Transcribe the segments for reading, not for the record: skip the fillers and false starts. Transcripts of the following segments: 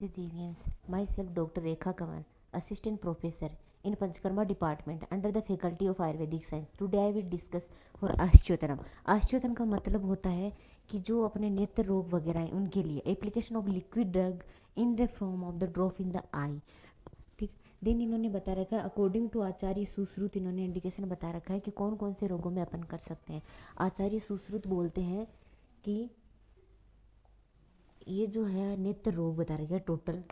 Deviance. Myself, Dr. Rekha Kamal, Assistant Professor in Panchakarma Department under the Faculty of Ayurvedic Science. Today I will discuss for आश्चोतनम. आश्चोतन का मतलब होता है कि जो अपने नेत्र रोग वगैरह हैं उनके लिए application of liquid drug in the form of the drop in the eye. ठीक. देन इन्होंने बता रखा है अकॉर्डिंग टू आचार्य सुश्रुत, इन्होंने इंडिकेशन बता रखा है कि कौन कौन से रोगों में अपन कर सकते हैं. आचार्य सुश्रुत बोलते हैं कि ये जो है नेत्र रोग बता रखे हैं टोटल.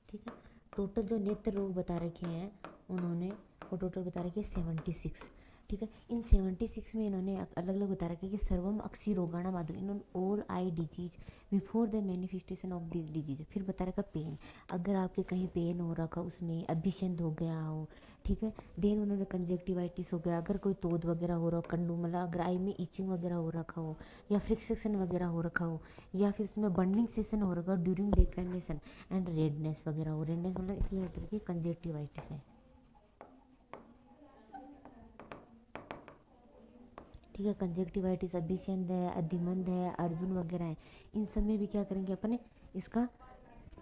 ठीक है, टोटल जो नेत्र रोग बता रखे हैं उन्होंने वो टोटल बता रखे हैं 76. ठीक है, इन 76 में इन्होंने अलग अलग बता रखा है कि सर्वम अक्सी रोगाणा माधु इन्होंने all eye disease before the manifestation of this disease. फिर बता रखा पेन, अगर आपके कहीं पेन हो रखा उसमें अभिषेक हो गया हो. ठीक है, देन उन्होंने कंजक्टिवाइटिस हो गया, अगर कोई तोद वगैरह हो रहा हो, कंडू मतलब अगर आई में इचिंग वगैरह हो रखा हो या फ्रिक्सेशन वगैरह हो रखा हो या फिर उसमें बर्निंग सेशन हो रखा हो ड्यूरिंग डेक्रेनेशन एंड रेडनेस वगैरह हो. रेडनेस मतलब इसमें होता है कि कंजक्टिवाइटिस है. ठीक है, कंजक्टिवाइटिस अभिषेक है, अधिमंद है, अर्जुन वगैरह है. इन सब में भी क्या करेंगे अपन इसका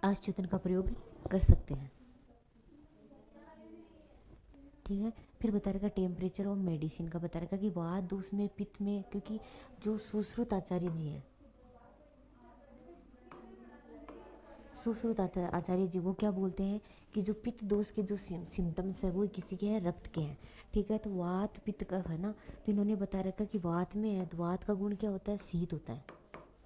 आश्चोतन का प्रयोग कर सकते हैं. ठीक है, फिर बता रखा टेम्परेचर और मेडिसिन का बता रखा कि वात दोष में पित्त में, क्योंकि जो सुश्रुत आचार्य जी हैं सुश्रुत आचार्य जी वो क्या बोलते हैं कि जो पित्त दोष के जो सिम्टम्स है वो किसी के हैं रक्त के हैं. ठीक है, तो वात पित्त का है ना, तो इन्होंने बता रखा कि वात में है तो वात का गुण क्या होता है, शीत होता है.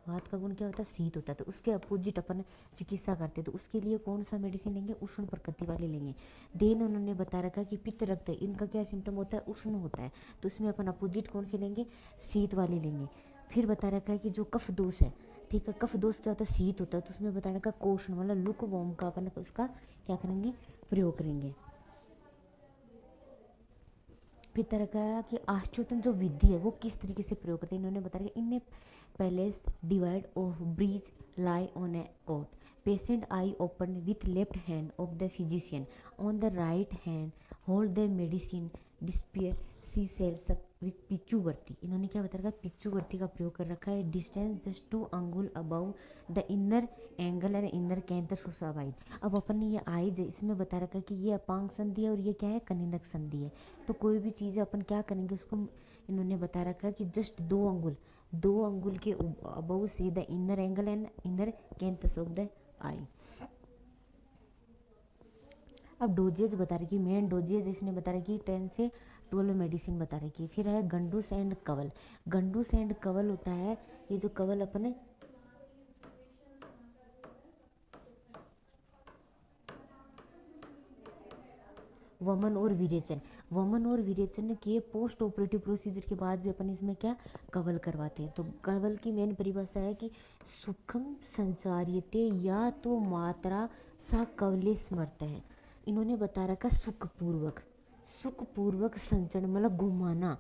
वात का गुण क्या होता है, शीत होता है. तो उसके अपोजिट अपन चिकित्सा करते हैं, तो उसके लिए कौन सा मेडिसिन लेंगे, उष्ण प्रकृति वाले लेंगे. देन उन्होंने बता रखा कि पित्त रक्त है, इनका क्या सिम्टम होता है, उष्ण होता है, तो उसमें अपन अपोजिट कौन से लेंगे, शीत वाले लेंगे. फिर बता रखा है कि जो कफ दोष है, ठीक है, कफ दोष क्या होता है, शीत होता है, तो उसमें बता रखा कोष्ण मतलब लुक वोम का अपन उसका क्या करेंगे, प्रयोग करेंगे. फिर तरह का कि आश्चोतन जो विधि है वो किस तरीके से प्रयोग करते हैं, इन्होंने बताया कि इनने पहले divide of breeze lie on a cot. Patient eye open with left hand of the physician on the right hand hold the medicine disappear सी सेल्स पिच्चू वर्ती. इन्होंने क्या बता रखा है, पिच्चू वर्ती का प्रयोग कर रखा है. डिस्टेंस जस्ट 2 अंगुल above the inner angle and inner canthus सोसावाइड. अब अपन ने ये आई इसमें बता रखा है कि ये अपांग संधि है और ये क्या है, कनिनक संधि है. तो कोई भी चीज़ अपन क्या करेंगे उसको इन्होंने बता रखा है कि जस्ट 2 अंगुल के अबव से the inner angle and inner canthus of the eye. अब डोजेज बता रही कि मेन डोजेज इसने बता रही कि 10 से 12 मेडिसिन बता रही कि. फिर है गंडूस एंड कवल. गंडूस एंड कवल होता है ये जो कवल अपने वमन और विरेचन. वमन और विरेचन के पोस्ट ऑपरेटिव प्रोसीजर के बाद भी अपन इसमें क्या कवल करवाते हैं. तो कवल की मेन परिभाषा है कि सुखम संचार्यते या तो मात्रा सा कवले स्मरता है. इन्होंने बता रखा सुखपूर्वक संचरण मतलब घुमाना,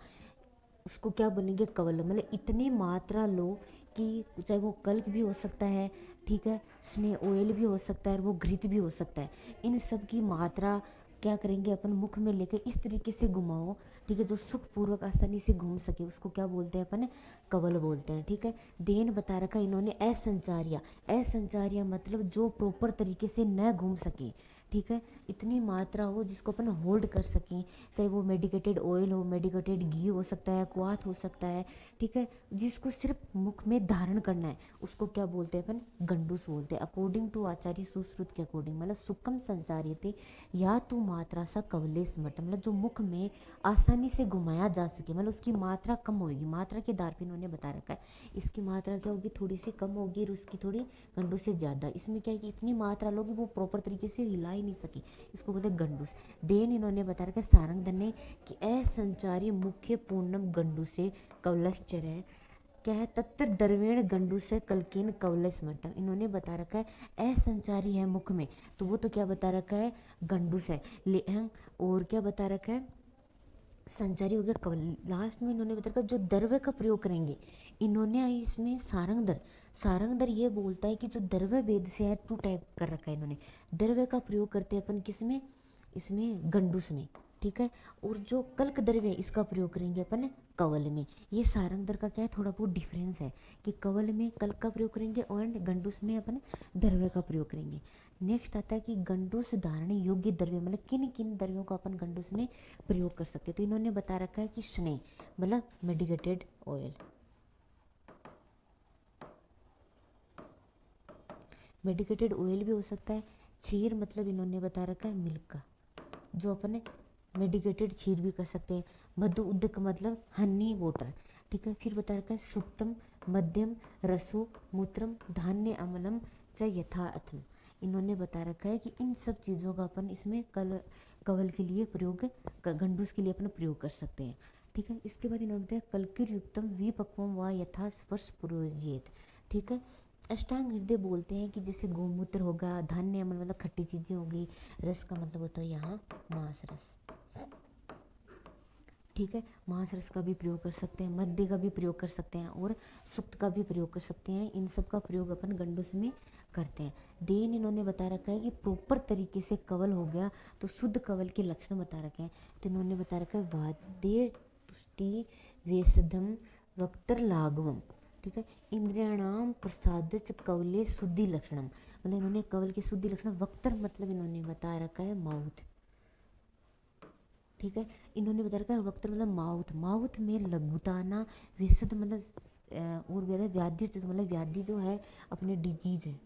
उसको क्या बनेंगे कवल मतलब इतनी मात्रा लो कि चाहे वो कल्क भी हो सकता है, ठीक है, स्नेह ऑयल भी हो सकता है और वो घृत भी हो सकता है. इन सब की मात्रा क्या करेंगे अपन मुख में लेके इस तरीके से घुमाओ, ठीक है, जो सुखपूर्वक आसानी से घूम सके उसको क्या बोलते हैं अपन, कवल बोलते हैं. ठीक है, देन बता रखा इन्होंने असंचारिया मतलब जो प्रॉपर तरीके से न घूम सके. ठीक है, इतनी मात्रा हो जिसको अपन होल्ड कर सकें, चाहे वो मेडिकेटेड ऑयल हो, मेडिकेटेड घी हो सकता है, क्वाथ हो सकता है. ठीक है, जिसको सिर्फ मुख में धारण करना है उसको क्या बोलते हैं अपन, गंडूस बोलते हैं. अकॉर्डिंग टू आचार्य सुश्रुत के अकॉर्डिंग मतलब सुकम संचार्यते या तो मात्रा सा कवले स्मृत मतलब जो मुख में आसानी से घुमाया जा सके, मतलब उसकी मात्रा कम होगी. मात्रा के आधार पर इन्होंने बता रखा है इसकी मात्रा क्या होगी, थोड़ी सी कम होगी और उसकी थोड़ी गंडू से ज़्यादा. इसमें क्या है कि इतनी मात्रा लोगी वो प्रॉपर तरीके से हिला ही नहीं सकी, इसको बोलते हैं गंडूस. देन इन्होंने बता रखा सारंग ने कि असंचारी मुख्य पूर्णम गंडू से कवलश्चर है, क्या है तत्र द्रवेण गंडू से कलकीन कवल समर्थन. इन्होंने बता रखा है असंचारी है मुख में, तो वो तो क्या बता रखा है गंडूस है. और क्या बता रखा है संचारी हो गया कवल. लास्ट में इन्होंने बता रखा जो द्रव्य का प्रयोग करेंगे, इन्होंने इसमें सारंगधर ये बोलता है कि जो द्रव्य भेद से है 2 टाइप कर रखा है इन्होंने. द्रव्य का प्रयोग करते हैं अपन किस में, इसमें गंडूस में. ठीक है। और जो कल्क द्रव्य है इसका प्रयोग करेंगे अपन कवल में। ये सारंग दर का क्या है, थोड़ा बहुत डिफरेंस है कि कवल में कल्क का प्रयोग करेंगे और गंडूस में अपन द्रव्य का प्रयोग करेंगे। नेक्स्ट आता है कि गंडूस धारण योग्य द्रव्य, मतलब किन किन द्रव्यों का अपन गंडूस में प्रयोग कर सकते हैं। तो इन्होंने बता रखा है कि स्नेह मतलब मेडिकेटेड ऑयल, मेडिकेटेड ऑयल भी हो सकता है। क्षीर मतलब इन्होंने बता रखा है मिल्क का, जो अपन मेडिकेटेड क्षीर भी कर सकते हैं। मधु उदक मतलब हनी वाटर, ठीक है। फिर बता रखा है सुप्तम मध्यम रसो मूत्रम धान्य अम्लम च यथा अथम। इन्होंने बता रखा है कि इन सब चीज़ों का अपन इसमें कवल के लिए प्रयोग, गंडूस के लिए अपन प्रयोग कर सकते हैं, ठीक है। इसके बाद इन्होंने बताया कल्किर युक्तम विपक्वम व यथा स्पर्श पुरोजित, ठीक है। अष्टांग हृदय बोलते हैं कि जैसे गोमूत्र होगा, धान्य अम्ल मतलब खट्टी चीज़ें होगी, रस का मतलब होता है यहाँ मांस रस, ठीक है। मांस रस का भी प्रयोग कर सकते हैं, मध्य का भी प्रयोग कर सकते हैं और सुक्त का भी प्रयोग कर सकते हैं। इन सब का प्रयोग अपन गंडूस में करते हैं। देन इन्होंने बता रखा है कि प्रॉपर तरीके से कवल हो गया तो शुद्ध कवल के लक्षण बता रखे हैं। तो इन्होंने बता रखा है वाद्य तुष्टि वेशधम वक्तर लाघवम, ठीक है। इंद्रियाणाम प्रसाद कवले शुद्धि लक्षणम, मतलब इन्होंने कवल के शुद्धि लक्षण, वक्तर मतलब इन्होंने बता रखा है माउथ, ठीक है। इन्होंने बता रखा है वक्तर मतलब माउथ, माउथ में लघुताना, विशुद्ध मतलब और व्याधि मतलब व्याधि जो है अपने डिजीज है,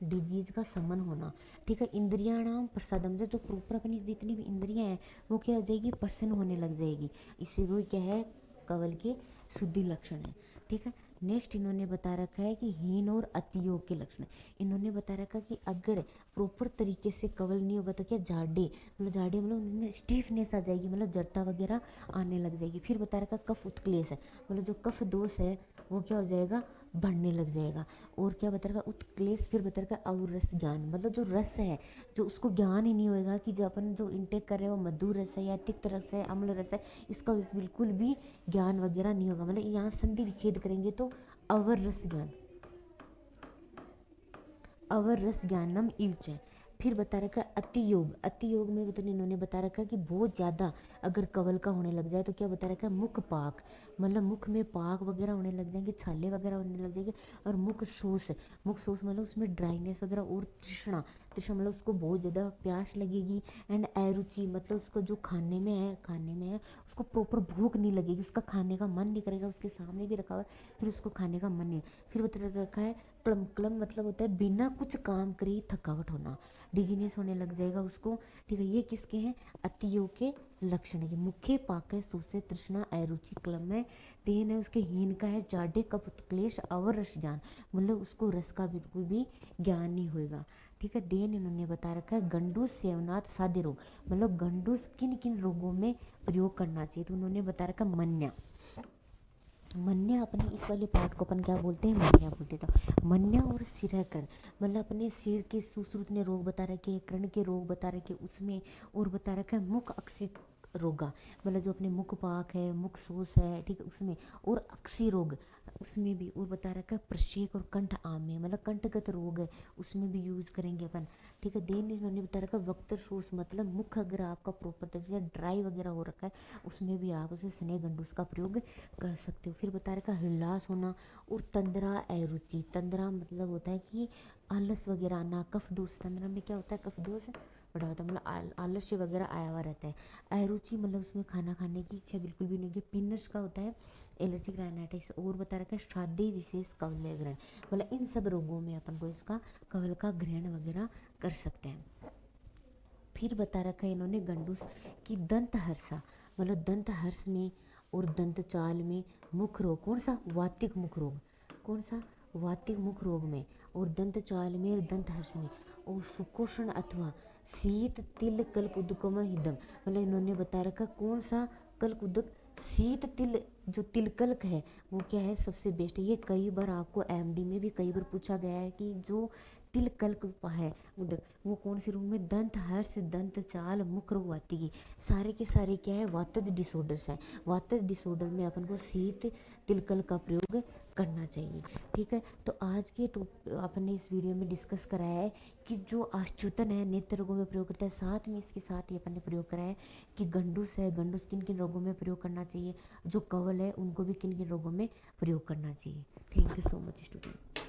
डिजीज का समन होना, ठीक है। इंद्रियाणाम प्रसादम से जो प्रॉपर अपनी जितनी भी इंद्रियां हैं वो क्या हो जाएगी, प्रसन्न होने लग जाएगी। इससे वो क्या है, कवल के शुद्धि लक्षण है, ठीक है। नेक्स्ट इन्होंने बता रखा है कि हीन और अतियोग के लक्षण। इन्होंने बता रखा कि अगर प्रॉपर तरीके से कवल नहीं होगा तो क्या जाड़े मतलब उनमें स्टीफनेस आ जाएगी, मतलब जड़ता वगैरह आने लग जाएगी। फिर बता रखा कफ उत्क्लेश है, मतलब जो कफ दोष है वो क्या हो जाएगा, बढ़ने लग जाएगा। और क्या बता रखा उत्क्लेश, फिर बता रखा और रस ज्ञान, मतलब जो रस है जो उसको ज्ञान ही नहीं होएगा कि जो अपन जो इंटेक कर रहे हैं वो मधुर रस है या तिक्त रस है, अम्ल रस है, इसका बिल्कुल भी ज्ञान वगैरह नहीं होगा। मतलब यहाँ संधि विच्छेद करेंगे तो अवर रस ज्ञान, अवर रस ज्ञानम इवच है। फिर बता रखा है अति योग, अति योग में तो इन्होंने बता रखा है कि बहुत ज़्यादा अगर कवल का होने लग जाए तो क्या बता रखा है मुख पाक, मतलब मुख में पाक वगैरह होने लग जाएंगे, छाले वगैरह होने लग जाएंगे। और मुख शोष, मुख शोष मतलब उसमें ड्राइनेस वगैरह और तृष्णा, तृष्णा मतलब उसको बहुत ज़्यादा प्यास लगेगी। एंड अरुचि मतलब उसको जो खाने में है उसको प्रॉपर भूख नहीं लगेगी, उसका खाने का मन नहीं करेगा, उसके सामने भी रखा हुआ है फिर उसको खाने का मन नहीं। फिर बता रखा है क्लम, क्लम मतलब होता है बिना कुछ काम करे थकावट होना, डिजीनेस होने लग जाएगा उसको, ठीक है। ये किसके हैं, अतियोग के लक्षण है। मुख्य पाक है सोसे तृष्णा अरुचि, क्लम है, तेन है उसके हीन का है जाडे कप क्लेश अवर रस ज्ञान, मतलब उसको रस का बिल्कुल भी ज्ञान नहीं होएगा, ठीक है। देन इन्होंने बता रखा है गंडूस सेवनाथ साध्य रोग, मतलब गंडूस किन किन रोगों में प्रयोग करना चाहिए। तो उन्होंने बता रखा मन्या, मन्या अपने इस वाले पार्ट को अपन क्या बोलते हैं, मन्या बोलते। तो मन्या और सिरकर्ण मतलब अपने सिर के सुश्रुतने रोग बता रखे, कर्ण के रोग बता रखे उसमें, और बता रखा है मुख अक्सी रोगा, मतलब जो अपने मुख पाक है, मुख शोष है, ठीक है उसमें, और अक्सी रोग उसमें भी, और बता रखा है प्रशेक और कंठ आम्य मतलब कंठगत रोग है उसमें भी यूज करेंगे अपन, ठीक है। देन इन्होंने बता रखा है वक्त शोष मतलब मुख अगर आपका प्रॉपर तरीके से ड्राई वगैरह हो रखा है उसमें भी आप उसे स्नेह गंडूस का प्रयोग कर सकते हो। फिर बता रखा है हृल्लास होना और तंद्रा अरुचि, तंद्रा मतलब होता है कि आलस वगैरह आना, कफ दोष, तंद्रा में क्या होता है कफ दोष बड़ा होता है, मतलब आलस्य वगैरह आया हुआ रहता है। अरुचि मतलब उसमें खाना खाने की इच्छा बिल्कुल भी नहीं होगी। पिनस का होता है एलर्जिक राइनाइटिस, और बता रखा है श्राद्धि विशेष कवल ग्रहण, मतलब इन सब रोगों में अपन को इसका कवल का ग्रहण वगैरह कर सकते हैं। फिर बता रखा है इन्होंने गंडूस की दंत हर्षा, मतलब दंत हर्ष में और दंत चाल में मुख रोग, कौन सा वातिक मुख रोग, कौन सा वातिक मुख रोग में, और दंत चाल में और दंत हर्ष में, और सुकोषण अथवा शीत तिल कल्प उदकम हिदम, मतलब इन्होंने बता रखा कौन सा कल्प उदक, शीत तिल जो तिलकल्क है वो क्या है सबसे बेस्ट है। ये कई बार आपको एमडी में भी कई बार पूछा गया है कि जो तिल कल्प है वो कौन से रोग में, दंत हर्ष, दंत चाल, मुख रोग आती है, सारे के सारे क्या है, वातज डिसऑर्डर्स है। वातज डिसऑर्डर में अपन को शीत तिलकल का प्रयोग करना चाहिए। ठीक है, तो आज के अपन ने इस वीडियो में डिस्कस कराया है कि जो आश्चुतन है नेत्र रोगों में प्रयोग करता है, साथ में इसके साथ ही अपन ने प्रयोग कराया है कि गंडूस है, गंडूस किन किन रोगों में प्रयोग करना चाहिए, जो कवल है उनको भी किन किन रोगों में प्रयोग करना चाहिए। Thank you so much student.